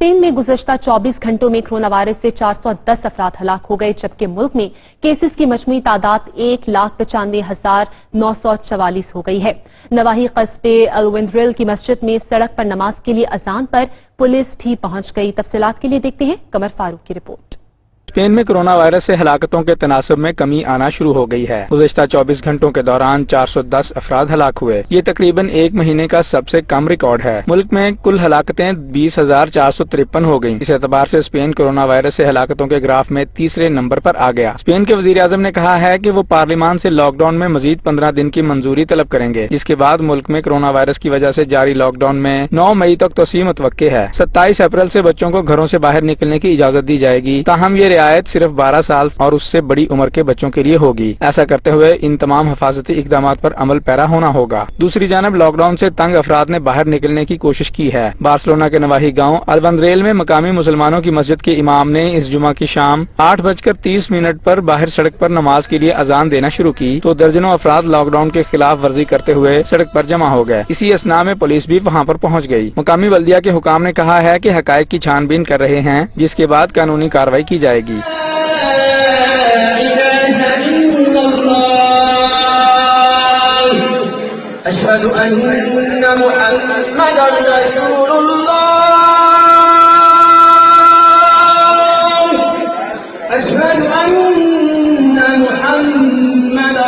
Spain میں گزشتہ 24 گھنٹوں میں کورونا وائرس سے 410 افراد ہلاک ہو گئے، جبکہ ملک میں کیسز کی مجموعی تعداد 1,95,944 ہو گئی ہے۔ نواحی قصبے الوینڈریل کی مسجد میں سڑک پر نماز کے لیے اذان پر پولیس بھی پہنچ گئی۔ تفصیلات کے لیے دیکھتے ہیں قمر فاروق کی رپورٹ۔ اسپین میں کورونا وائرس سے ہلاکتوں کے تناسب میں کمی آنا شروع ہو گئی ہے۔ گزشتہ 24 گھنٹوں کے دوران 410 افراد ہلاک ہوئے۔ یہ تقریباً ایک مہینے کا سب سے کم ریکارڈ ہے۔ ملک میں کل ہلاکتیں 20,453 ہو گئیں۔ اس اعتبار سے اسپین کورونا وائرس سے ہلاکتوں کے گراف میں تیسرے نمبر پر آ گیا۔ اسپین کے وزیر اعظم نے کہا ہے کہ وہ پارلیمان سے لاک ڈاؤن میں مزید 15 دن کی منظوری طلب کریں گے، جس کے بعد ملک میں کورونا وائرس کی وجہ سے جاری لاک ڈاؤن میں 9 مئی تک توسیع متوقع ہے۔ 27 اپریل سے بچوں کو گھروں سے باہر نکلنے کی اجازت دی جائے گی، تاہم یہ رعایت صرف 12 سال اور اس سے بڑی عمر کے بچوں کے لیے ہوگی۔ ایسا کرتے ہوئے ان تمام حفاظتی اقدامات پر عمل پیرا ہونا ہوگا۔ دوسری جانب لاک ڈاؤن سے تنگ افراد نے باہر نکلنے کی کوشش کی ہے۔ بارسلونا کے نواحی گاؤں الوینڈریل میں مقامی مسلمانوں کی مسجد کے امام نے اس جمعہ کی شام 8:30 پر باہر سڑک پر نماز کے لیے اذان دینا شروع کی تو درجنوں افراد لاک ڈاؤن کے خلاف ورزی کرتے ہوئے سڑک پر جمع ہو گئے۔ اسی اثناء میں پولیس بھی وہاں پر پہنچ گئی۔ مقامی بلدیہ کے حکام نے کہا ہے کہ حقائق کی چھان بین کر رہے ہیں، جس کے بعد قانونی کارروائی کی جائے گی۔ أشهد أن محمدًا رسول الله أشهد أن محمدًا